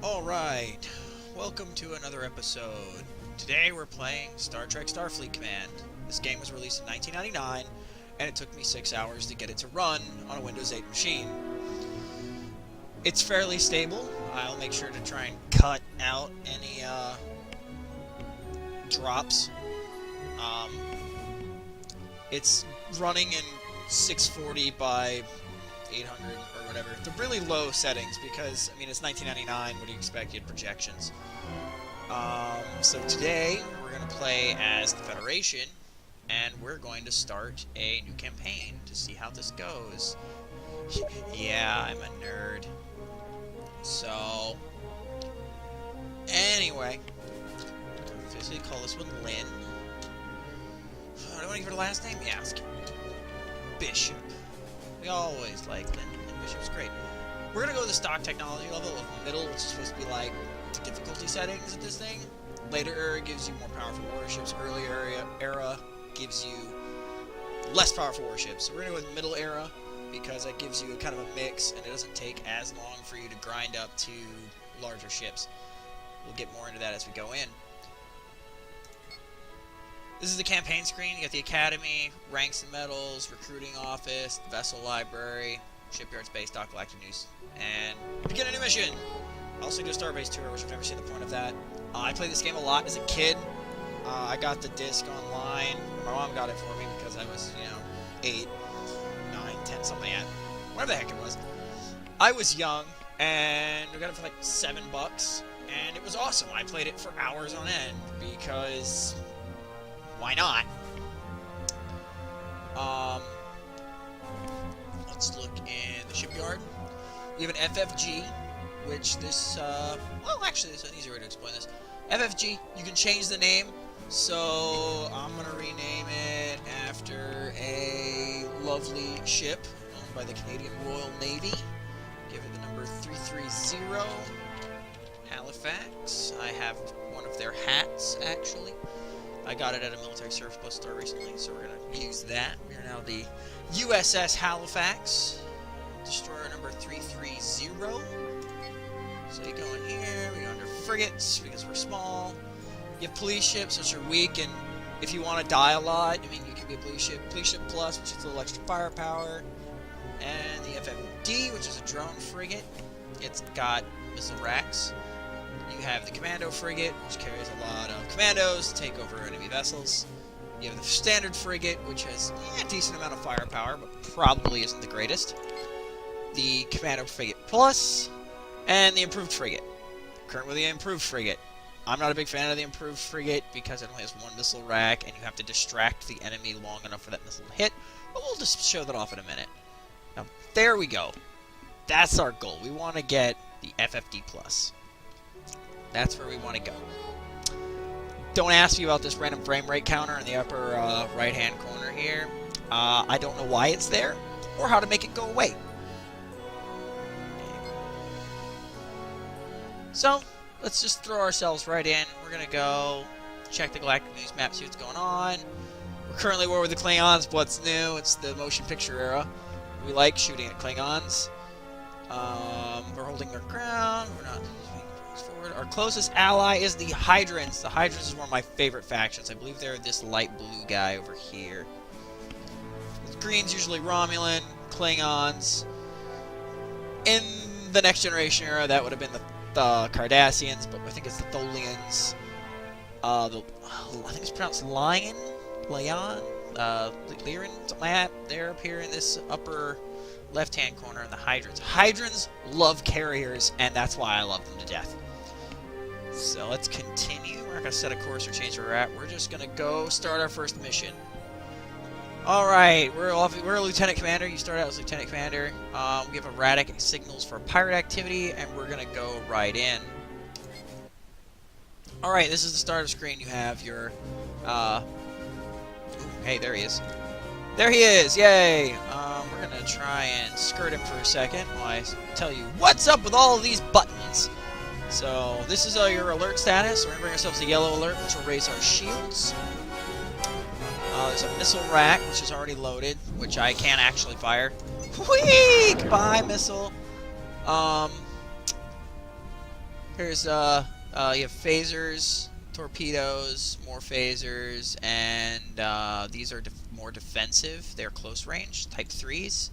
Alright, welcome to another episode. Today we're playing Star Trek Starfleet Command. This game was released in 1999, and it took me 6 hours to get it to run on a Windows 8 machine. It's fairly stable. I'll make sure to try and cut out any drops. It's running in 640 by 800 or whatever. The really low settings because, I mean, it's 1999. What do you expect? You had projections. So today we're going to play as the Federation, and we're going to start a new campaign to see how this goes. Yeah, I'm a nerd. So, anyway, I'll officially call this one Lynn. I don't want to give her the last name? Yeah, Bishop. We always like Lynn. Bishop's great. We're going to go with the stock technology level of middle, which is supposed to be like the difficulty settings of this thing. Later era gives you more powerful warships. Earlier era gives you less powerful warships. So we're going to go with middle era because that gives you a kind of a mix, and it doesn't take as long for you to grind up to larger ships. We'll get more into that as we go in. This is the campaign screen. You got the Academy, Ranks and Medals, Recruiting Office, Vessel Library, Shipyard, Space Dock, Galactic News, and begin a new mission! Also do a Starbase Tour, which I've never seen the point of that. I played this game a lot as a kid. I got the disc online. My mom got it for me because I was, 8, 9, 10, something like that. Whatever the heck it was. I was young, and we got it for like $7, and it was awesome. I played it for hours on end because why not? Let's look in the shipyard. We have an FFG, which this, well, actually, there's an easier way to explain this. FFG, you can change the name, so I'm going to rename it after a lovely ship owned by the Canadian Royal Navy. Give it the number 330, Halifax. I have one of their hats, actually. I got it at a military surplus store recently, so we're going to use that. We are now the USS Halifax, destroyer number 330. So you go in here, we go under frigates, because we're small. You have police ships, which are weak, and if you want to die a lot, I mean, you can be a police ship plus, which is a little extra firepower. And the FFD, which is a drone frigate. It's got missile racks. You have the Commando frigate, which carries a lot of commandos to take over enemy vessels. You have the standard frigate, which has a decent amount of firepower, but probably isn't the greatest. The Commando frigate plus, and the improved frigate. Currently the improved frigate. I'm not a big fan of the improved frigate because it only has one missile rack, and you have to distract the enemy long enough for that missile to hit. But we'll just show that off in a minute. Now, there we go. That's our goal. We want to get the FFD plus. That's where we want to go. Don't ask me about this random frame rate counter in the upper right-hand corner here. I don't know why it's there, or how to make it go away. So, let's just throw ourselves right in. We're going to go check the Galactic News map, see what's going on. We're currently at war with the Klingons. What's new? It's the motion picture era. We like shooting at Klingons. We're holding our ground. We're not forward. Our closest ally is the Hydrants. The Hydrants is one of my favorite factions. I believe they're this light blue guy over here. With green's usually Romulan, Klingons. In the Next Generation era, that would have been the Cardassians, but I think it's the Tholians. I think it's pronounced Leon, Lyran, something like that. They're up here in this upper left-hand corner in the Hydrants. Hydrants love carriers, and that's why I love them to death. So let's continue. We're not going to set a course or change where we're at. We're just going to go start our first mission. Alright, we're a Lieutenant Commander. You start out as Lieutenant Commander. We have erratic signals for pirate activity, and we're going to go right in. Alright, this is the starter screen. You have your... hey, there he is. There he is! Yay! We're going to try and skirt him for a second while I tell you what's up with all of these buttons. So, this is your alert status. We're going to bring ourselves a yellow alert, which will raise our shields. There's a missile rack, which is already loaded, which I can't actually fire. Whee! Goodbye, missile. Here's you have phasers, torpedoes, more phasers, and these are more defensive. They're close range, type 3s,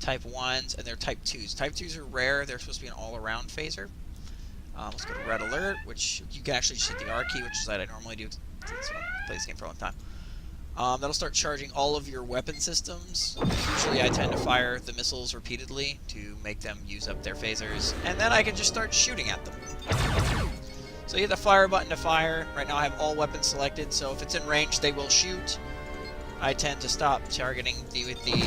type 1s, and they're type 2s. Type 2s are rare. They're supposed to be an all-around phaser. Let's go to Red Alert, which you can actually just hit the R key, which is what I normally do since I play this game for a long time. That'll start charging all of your weapon systems. Usually I tend to fire the missiles repeatedly to make them use up their phasers, and then I can just start shooting at them. So you hit the fire button to fire. Right now I have all weapons selected, so if it's in range they will shoot. I tend to stop targeting with the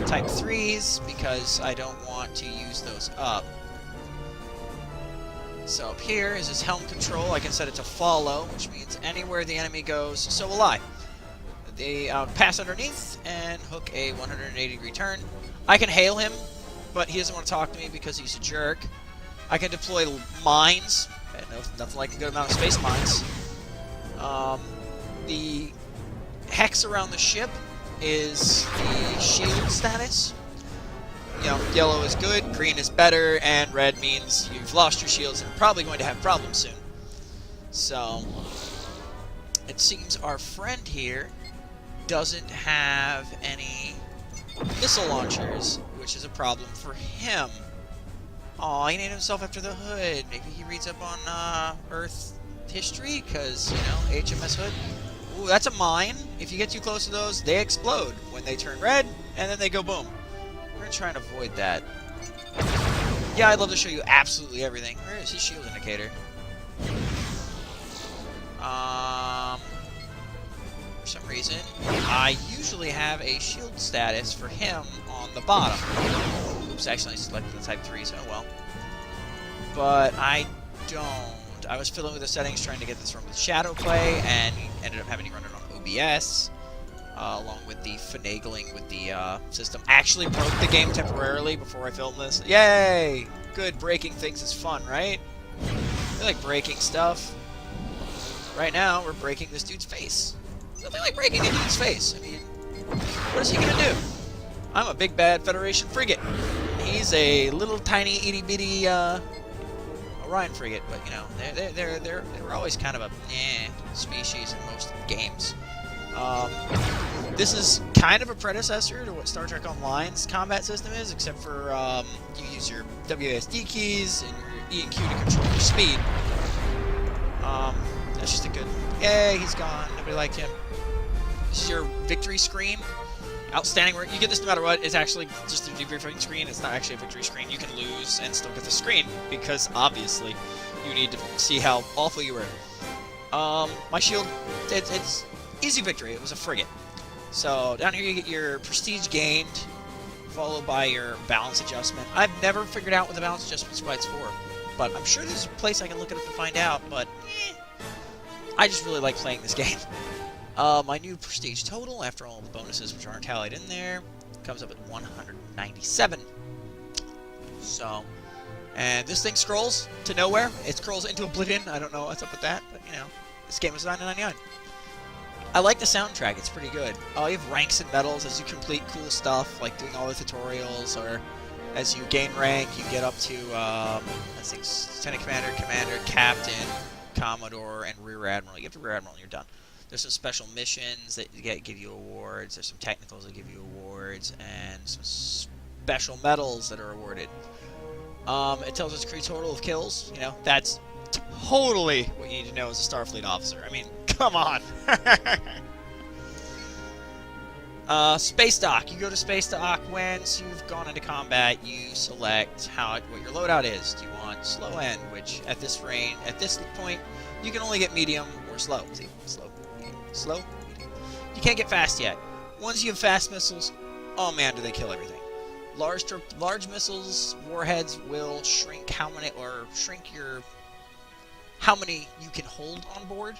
type 3s because I don't want to use those up. So up here is his helm control. I can set it to follow, which means anywhere the enemy goes, so will I. They pass underneath and hook a 180-degree turn. I can hail him, but he doesn't want to talk to me because he's a jerk. I can deploy mines. Nothing like a good amount of space mines. The hex around the ship is the shield status. You know, yellow is good, green is better, and red means you've lost your shields and are probably going to have problems soon. So, it seems our friend here doesn't have any missile launchers, which is a problem for him. Aw, he named himself after the Hood. Maybe he reads up on Earth history, because, you know, HMS Hood. Ooh, that's a mine. If you get too close to those, they explode when they turn red, and then they go boom. We're going to try and avoid that. Yeah, I'd love to show you absolutely everything. Where is his shield indicator? For some reason, I usually have a shield status for him on the bottom. Oops, actually I selected the type 3s, oh well. But I don't. I was fiddling with the settings trying to get this run with Shadow Play, and ended up having to run it on OBS, along with the finagling with the system. Actually broke the game temporarily before I filmed this. Yay! Good, breaking things is fun, right? I like breaking stuff. Right now, we're breaking this dude's face. Nothing like breaking a dude's face. I mean, what is he gonna do? I'm a big bad Federation frigate. He's a little tiny itty bitty Orion frigate, but you know, they're always kind of a species in most games. This is kind of a predecessor to what Star Trek Online's combat system is, except for you use your WASD keys and your E and Q to control your speed. That's just a good... Yay, he's gone. Nobody liked him. This is your victory screen. Outstanding work. You get this no matter what. It's actually just a debriefing screen. It's not actually a victory screen. You can lose and still get the screen, because obviously you need to see how awful you were. My shield, it's easy victory. It was a frigate. So down here you get your prestige gained, followed by your balance adjustment. I've never figured out what the balance adjustment's why it's for, but I'm sure there's a place I can look it up to find out, but I just really like playing this game. My new prestige total, after all the bonuses which aren't tallied in there, comes up at 197. So, and this thing scrolls to nowhere. It scrolls into oblivion. I don't know what's up with that, but you know, this game is $9.99. I like the soundtrack. It's pretty good. You have ranks and medals as you complete cool stuff, like doing all the tutorials, or as you gain rank, you get up to, let's see, Lieutenant Commander, Commander, Captain, Commodore, and Rear Admiral. You get to Rear Admiral and you're done. There's some special missions that give you awards. There's some technicals that give you awards, and some special medals that are awarded. It tells us crew total of kills. You know, that's totally what you need to know as a Starfleet officer. I mean, come on. Space dock. You go to space dock once you've gone into combat. You select what your loadout is. Do you want slow end, which at this point, you can only get medium or slow. See, slow, medium. You can't get fast yet. Once you have fast missiles, oh man, do they kill everything. Large missiles, warheads will shrink how many you can hold on board,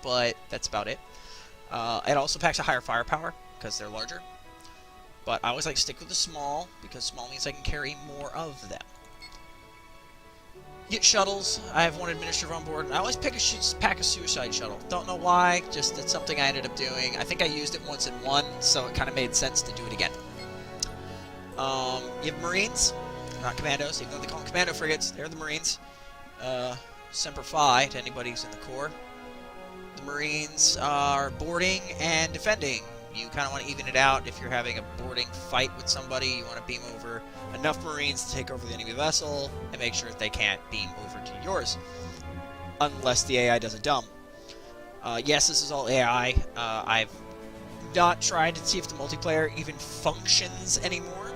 but that's about it. It also packs a higher firepower because they're larger, but I always like to stick with the small because small means I can carry more of them. Get shuttles. I have one administrator on board. I always pack a suicide shuttle. Don't know why, just that's something I ended up doing. I think I used it once in one, so it kind of made sense to do it again. You have Marines, not commandos, even though they call them commando frigates. They're the Marines. Semper Fi to anybody who's in the Corps. The Marines are boarding and defending. You kind of want to even it out. If you're having a boarding fight with somebody, you want to beam over enough Marines to take over the enemy vessel and make sure that they can't beam over to yours. Unless the AI does it dumb. Yes, this is all AI. I've not tried to see if the multiplayer even functions anymore,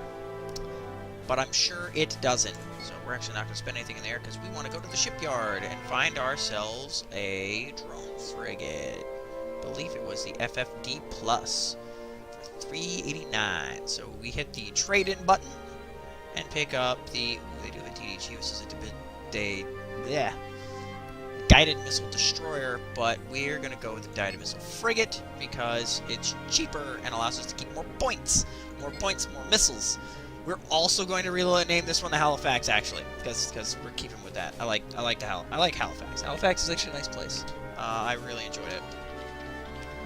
but I'm sure it doesn't. So we're actually not going to spend anything in there because we want to go to the shipyard and find ourselves a drone frigate. I believe it was the FFD Plus for 389. So we hit the trade-in button and pick up the. Ooh, they do have a DDG, which is a guided missile destroyer, but we're going to go with the guided missile frigate because it's cheaper and allows us to keep more points. More points, more missiles. We're also going to rename this one the Halifax, actually, because we're keeping with that. I like Halifax. Halifax is actually a nice place. I really enjoyed it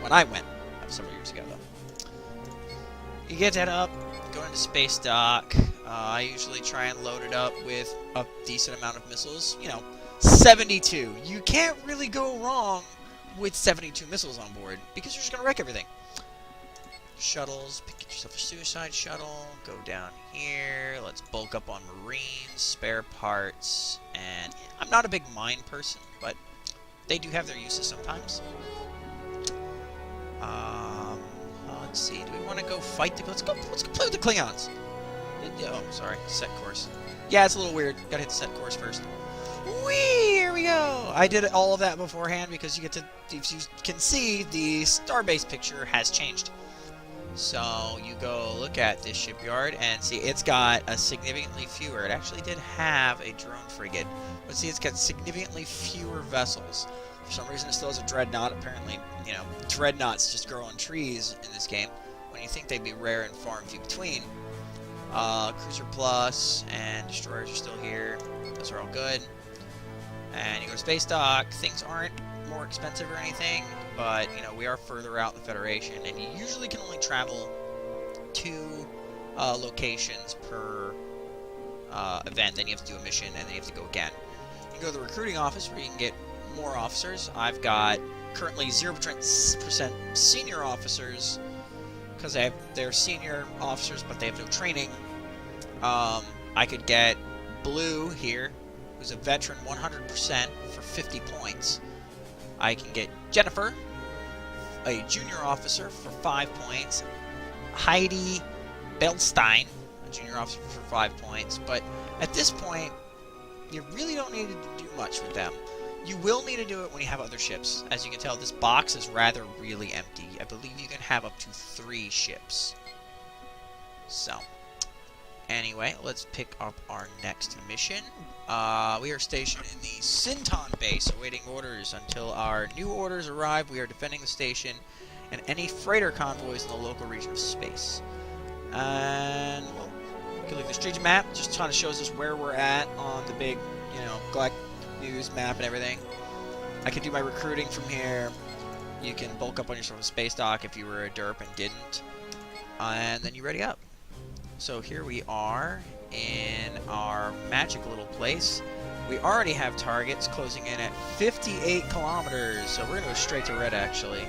when I went several years ago, though. You get that up, go into space dock. I usually try and load it up with a decent amount of missiles. You know, 72. You can't really go wrong with 72 missiles on board because you're just going to wreck everything. Shuttles, pick yourself a suicide shuttle, go down here, let's bulk up on Marines, spare parts, and I'm not a big mine person, but they do have their uses sometimes. Let's see, do we want to go fight the... Let's go play with the Klingons. Oh, sorry, set course. Yeah, it's a little weird, gotta hit set course first. Whee! Here we go! I did all of that beforehand because you get to, if you can see, the starbase picture has changed. So you go look at this shipyard and see it's got a significantly fewer. It actually did have a drone frigate, but see it's got significantly fewer vessels. For some reason it still has a dreadnought. Apparently, you know, dreadnoughts just grow on trees in this game when you think they'd be rare and far and few between. Cruiser Plus and destroyers are still here. Those are all good. And you go to space dock. Things aren't more expensive or anything, but you know we are further out in the Federation, and you usually can only travel 2 locations per event. Then you have to do a mission, and then you have to go again. You go to the recruiting office where you can get more officers. I've got currently 0% senior officers because they're senior officers, but they have no training. I could get Blue here, who's a veteran 100% for 50 points. I can get Jennifer, a junior officer, for 5 points. Heidi Belstein, a junior officer, for 5 points. But at this point, you really don't need to do much with them. You will need to do it when you have other ships. As you can tell, this box is rather really empty. I believe you can have up to 3 ships. So, anyway, let's pick up our next mission. We are stationed in the Sinton base, awaiting orders. Until our new orders arrive, we are defending the station and any freighter convoys in the local region of space. And well, we can look at the strategic map. Just kind of shows us where we're at on the big, you know, Galactic News map and everything. I can do my recruiting from here. You can bulk up on yourself a space dock if you were a derp and didn't. And then you ready up. So here we are in our magic little place. We already have targets closing in at 58 kilometers, so we're going to go straight to red, actually.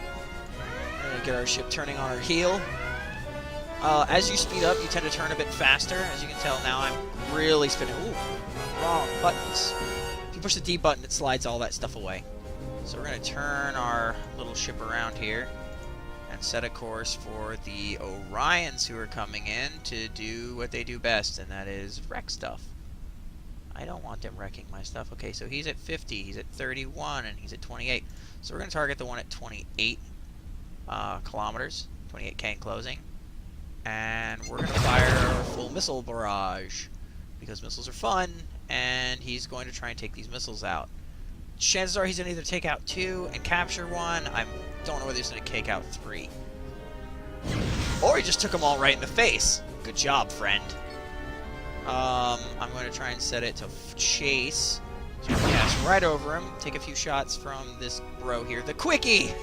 We're going to get our ship turning on our heel. As you speed up, you tend to turn a bit faster. As you can tell now, I'm really spinning. Ooh, wrong buttons. If you push the D button, it slides all that stuff away. So we're going to turn our little ship around here and set a course for the Orions who are coming in to do what they do best, and that is wreck stuff. I don't want them wrecking my stuff. Okay, so he's at 50, he's at 31, and he's at 28. So we're going to target the one at 28 kilometers, 28k in closing. And we're going to fire a full missile barrage, because missiles are fun, and he's going to try and take these missiles out. Chances are he's going to either take out 2 and capture 1. I don't know whether he's going to take out 3. Or he just took them all right in the face. Good job, friend. I'm going to try and set it to chase. So pass right over him. Take a few shots from this bro here. The Quickie!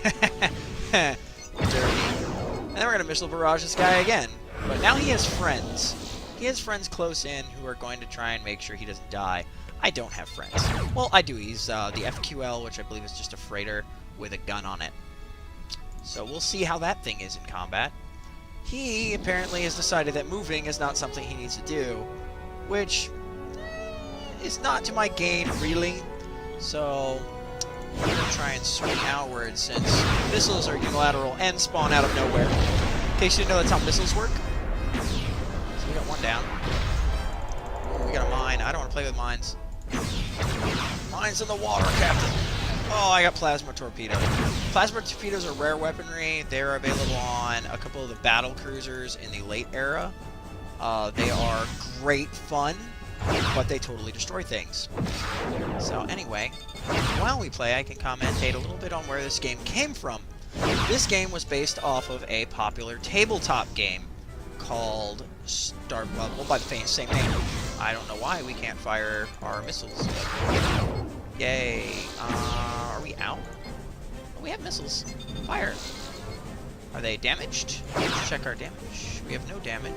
Dirty. And then we're going to missile barrage this guy again. But now he has friends. He has friends close in who are going to try and make sure he doesn't die. I don't have friends. Well, I do. He's the FQL, which I believe is just a freighter with a gun on it. So we'll see how that thing is in combat. He apparently has decided that moving is not something he needs to do, which is not to my gain, really. So I'm going to try and swing outwards, since missiles are unilateral and spawn out of nowhere. In case you didn't know, that's how missiles work. So we got one down. Ooh, we got a mine. I don't want to play with mines. Mines in the water, Captain. Oh, I got plasma torpedoes. Plasma torpedoes are rare weaponry. They're available on a couple of the battle cruisers in the late era. They are great fun, but they totally destroy things. So anyway, while we play, I can commentate a little bit on where this game came from. This game was based off of a popular tabletop game called well, by the same name. I don't know why we can't fire our missiles. But yay. Are we out? Oh, we have missiles. Fire. Are they damaged? Let's check our damage. We have no damage.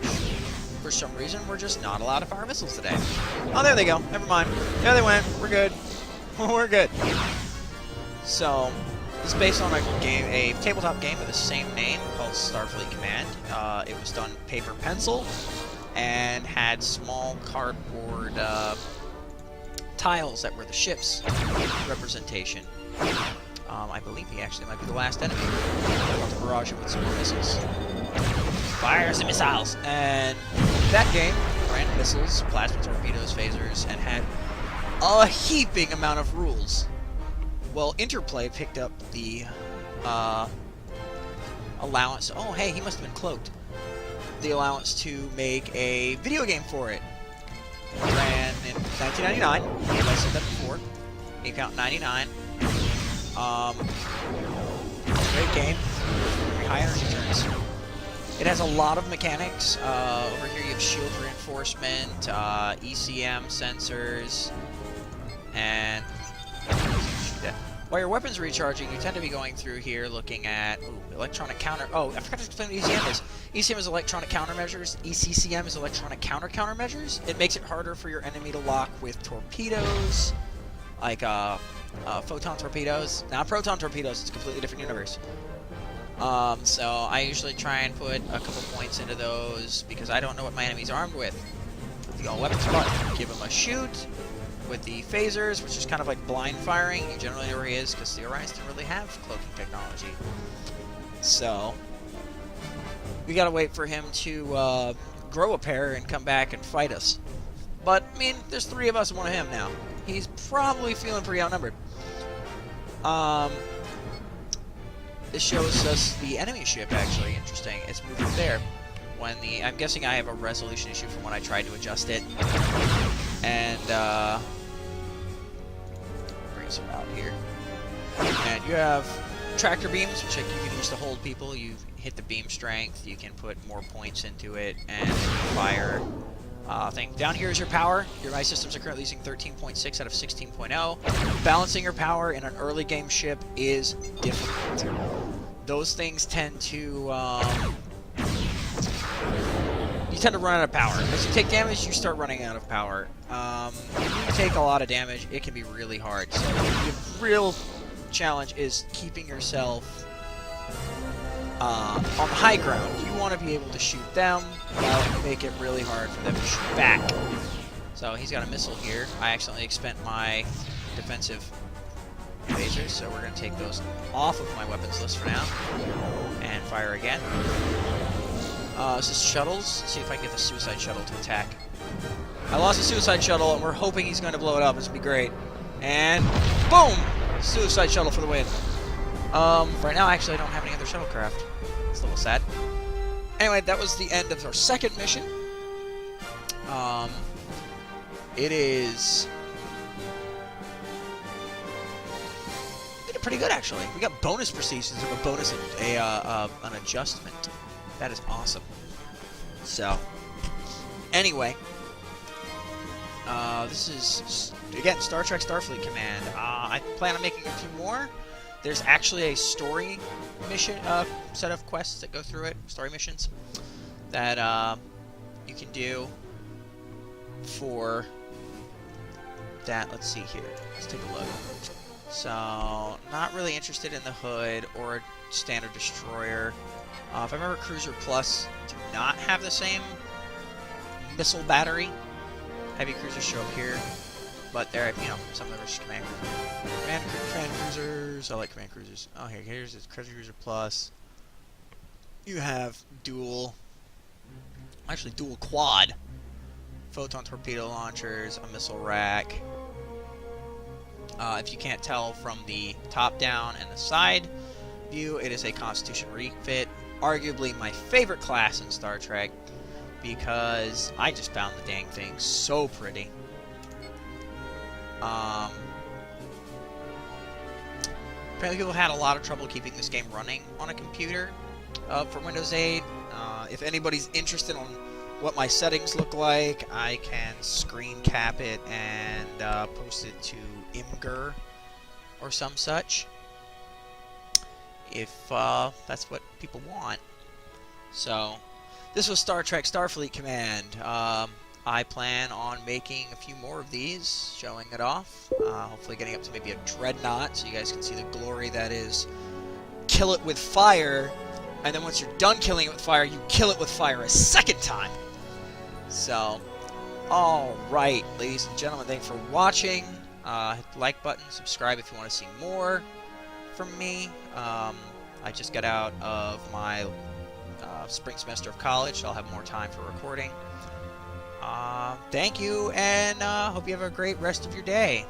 For some reason, we're just not allowed to fire missiles today. Oh, there they go. Never mind. There they went. We're good. We're good. So, it's based on a tabletop game with the same name called Starfleet Command. It was done paper pencil and had small cardboard tiles that were the ship's representation. I believe he actually might be the last enemy. I want to barrage him with some more missiles. Fire some missiles! And that game ran missiles, plasma torpedoes, phasers, and had a heaping amount of rules. Well, Interplay picked up the allowance. Oh, hey, he must have been cloaked. The allowance to make a video game for it. Ran in 1999. As I said that before. You count 99. Great game. Very high energy turns. It has a lot of mechanics. Over here you have shield reinforcement, ECM sensors, and while your weapon's recharging, you tend to be going through here looking at electronic counter. Oh, I forgot to explain what ECM is. ECM is electronic countermeasures. ECCM is electronic countermeasures. It makes it harder for your enemy to lock with torpedoes, like photon torpedoes. Now, proton torpedoes, it's a completely different universe. So I usually try and put a couple points into those because I don't know what my enemy's armed with. The all weapons button, give him a shoot. With the phasers, which is kind of like blind firing, you generally know where he is because the Orions don't really have cloaking technology. So we gotta wait for him to grow a pair and come back and fight us. But I mean, there's 3 of us and 1 of him now. He's probably feeling pretty outnumbered. This shows us the enemy ship, actually. Interesting. It's moving there. I'm guessing I have a resolution issue from when I tried to adjust it. And, bring us about here. And you have tractor beams, which you can use to hold people. You hit the beam strength, you can put more points into it, and fire. Thing. Down here is your power. Your MI systems are currently using 13.6 out of 16.0. Balancing your power in an early game ship is difficult. Those things tend to you tend to run out of power. As you take damage, you start running out of power. If you take a lot of damage, it can be really hard. So the real challenge is keeping yourself on the high ground. You want to be able to shoot them while make it really hard for them to shoot back. So he's got a missile here. I accidentally spent my defensive phasers, so we're going to take those off of my weapons list for now. And fire again. This is shuttles. Let's see if I can get the suicide shuttle to attack. I lost the suicide shuttle, and we're hoping he's going to blow it up. This would be great. And boom! Suicide shuttle for the win. Right now, actually, I don't have any other shuttlecraft. It's a little sad. Anyway, that was the end of our second mission. It is... We did pretty good, actually. We got bonus procedures of a bonus, an adjustment. That is awesome. So, anyway, this is, again, Star Trek Starfleet Command. I plan on making a few more. There's actually a story mission, set of quests that go through it, story missions, that you can do for that. Let's see here. Let's take a look. So, not really interested in the hood or a standard destroyer. If I remember, Cruiser Plus do not have the same missile battery. Heavy cruisers show up here, but they're, you know, some of them are just command cruisers. I like command cruisers. Oh, here's this Cruiser Plus. You have dual quad photon torpedo launchers, a missile rack. If you can't tell from the top down and the side view, it is a Constitution refit. Arguably my favorite class in Star Trek, because I just found the dang thing so pretty. Apparently people had a lot of trouble keeping this game running on a computer for Windows 8. If anybody's interested on what my settings look like, I can screen cap it and post it to Imgur or some such, if that's what people want. So, this was Star Trek Starfleet Command. I plan on making a few more of these, showing it off. Hopefully getting up to maybe a Dreadnought, so you guys can see the glory that is kill it with fire, and then once you're done killing it with fire, you kill it with fire a second time. So, alright, ladies and gentlemen, thanks for watching. Hit the like button, subscribe if you want to see more from me. I just got out of my spring semester of college, so I'll have more time for recording. Thank you, and hope you have a great rest of your day.